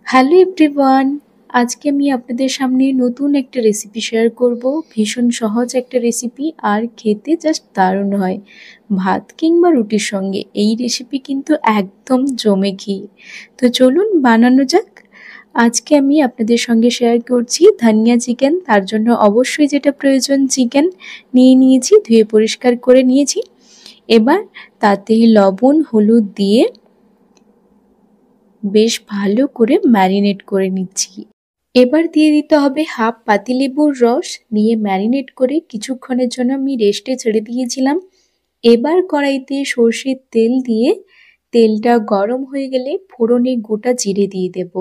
Hello everyone, আজকে আমি আপনাদের সামনে নতুন একটা রেসিপি শেয়ার করব। ভীষণ সহজ একটা রেসিপি আর খেতে জাস্ট দারুণ হয়। ভাত কিংবা রুটির সঙ্গে এই রেসিপি কিন্তু একদম জমে ঘি। তো চলুন বানানো যাক। আজকে আমি আপনাদের সঙ্গে শেয়ার করছি ধনিয়া চিকেন। তার জন্য অবশ্যই যেটা প্রয়োজন চিকেন নিয়ে নিয়েছি, ধুয়ে পরিষ্কার করে নিয়েছি। এবার তাতে লবণ হলুদ দিয়ে বেশ ভালো করে ম্যারিনেট করে নিচ্ছি। এবার দিয়ে দিতে হবে হাফ পাতিলেবুর রস, দিয়ে ম্যারিনেট করে কিছুক্ষণের জন্য আমি রেস্টে ছেড়ে দিয়েছিলাম। এবার কড়াইতে সর্ষের তেল দিয়ে তেলটা গরম হয়ে গেলে ফোড়নে গোটা জিরে দিয়ে দেব।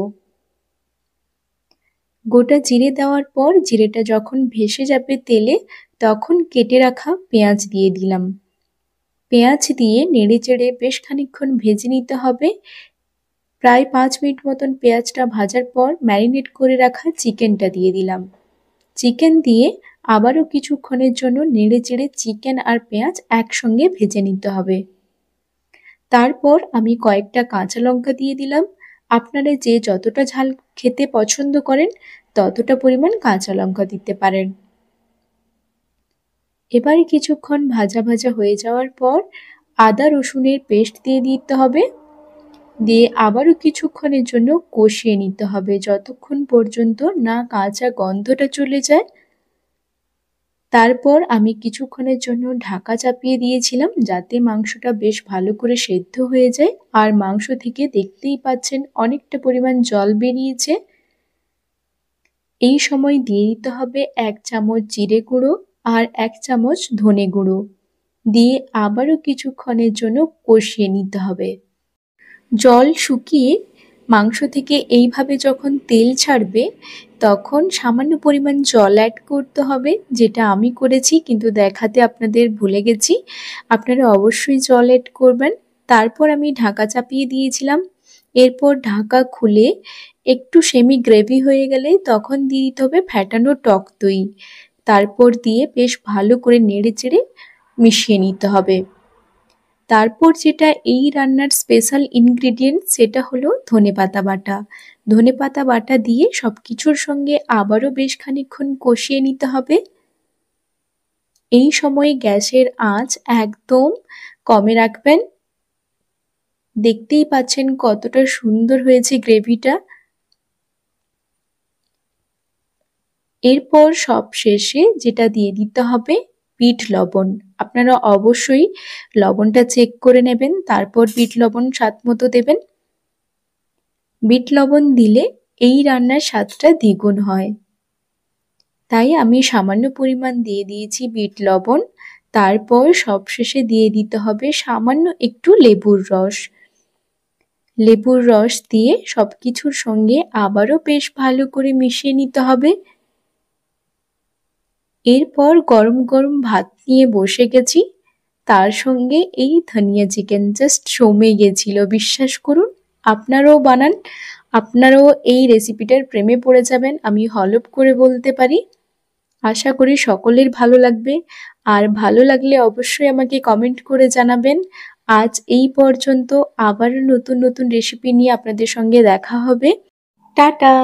গোটা জিরে দেওয়ার পর জিরেটা যখন ভেসে যাবে তেলে, তখন কেটে রাখা পেঁয়াজ দিয়ে দিলাম। পেঁয়াজ দিয়ে নেড়ে চেড়ে বেশ খানিকক্ষণ ভেজে নিতে হবে। প্রায় 5 মিনিট মতন পেঁয়াজটা ভাজার পর ম্যারিনেট করে রাখা চিকেনটা দিয়ে দিলাম। চিকেন দিয়ে আবারও কিছুক্ষণের জন্য নেড়ে চেড়ে চিকেন আর পেঁয়াজ একসঙ্গে ভেজে নিতে হবে। তারপর আমি কয়েকটা কাঁচা লঙ্কা দিয়ে দিলাম। আপনারা যে যতটা ঝাল খেতে পছন্দ করেন ততটা পরিমাণ কাঁচা লঙ্কা দিতে পারেন। এবারে কিছুক্ষণ ভাজা ভাজা হয়ে যাওয়ার পর আদা রসুনের পেস্ট দিয়ে দিতে হবে। দিয়ে আবারও কিছুক্ষণের জন্য কষিয়ে নিতে হবে, যতক্ষণ পর্যন্ত না কাঁচা গন্ধটা চলে যায়। তারপর আমি কিছুক্ষণের জন্য ঢাকা চাপিয়ে দিয়েছিলাম, যাতে মাংসটা বেশ ভালো করে সেদ্ধ হয়ে যায়। আর মাংস থেকে দেখতেই পাচ্ছেন অনেকটা পরিমাণ জল বেরিয়েছে। এই সময় দিয়ে দিতে হবে 1 চামচ জিরে গুঁড়ো আর 1 চামচ ধনে গুঁড়ো, দিয়ে আবারও কিছুক্ষণের জন্য কষিয়ে নিতে হবে। জল শুকিয়ে মাংস থেকে এইভাবে যখন তেল ছাড়বে, তখন সামান্য পরিমাণ জল অ্যাড করতে হবে, যেটা আমি করেছি কিন্তু দেখাতে আপনাদের ভুলে গেছি। আপনারা অবশ্যই জল অ্যাড করবেন। তারপর আমি ঢাকা চাপিয়ে দিয়েছিলাম। এরপর ঢাকা খুলে একটু সেমি গ্রেভি হয়ে গেলে তখন দিয়ে দিতে হবে ফ্যাটানো টক দই। তারপর দিয়ে বেশ ভালো করে নেড়ে চেড়ে মিশিয়ে নিতে হবে। তারপর যেটা এই রান্নার স্পেশাল ইনগ্রেডিয়েন্ট, সেটা হলো ধনেপাতা বাটা। ধনেপাতা বাটা দিয়ে সব কিছুর সঙ্গে আবারও বেশ খানিকক্ষণ কষিয়ে নিতে হবে। এই সময়ে গ্যাসের আঁচ একদম কমে রাখবেন। দেখতেই পাচ্ছেন কতটা সুন্দর হয়েছে গ্রেভিটা। এরপর সব শেষে যেটা দিয়ে দিতে হবে বিট লবণ। আপনারা অবশ্যই লবণটা চেক করে নেবেন, তারপর বিট লবণ স্বাদ মতো দেবেন। বিট লবণ দিলে এই রান্নার স্বাদটা দ্বিগুণ হয়, তাই আমি সামান্য পরিমাণ দিয়ে দিয়েছি বিট লবণ। তারপর সবশেষে দিয়ে দিতে হবে সামান্য একটু লেবুর রস। লেবুর রস দিয়ে সবকিছুর সঙ্গে আবারও বেশ ভালো করে মিশিয়ে নিতে হবে। এরপর গরম গরম ভাত নিয়ে বসে গেছি, তার সঙ্গে এই ধনিয়া চিকেন জাস্ট জমে গেছিল। বিশ্বাস করুন, আপনারাও বানান, আপনারাও এই রেসিপিটার প্রেমে পড়ে যাবেন, আমি হলফ করে বলতে পারি। আশা করি সকলের ভালো লাগবে, আর ভালো লাগলে অবশ্যই আমাকে কমেন্ট করে জানাবেন। আজ এই পর্যন্ত, আবারও নতুন নতুন রেসিপি নিয়ে আপনাদের সঙ্গে দেখা হবে। টাটা।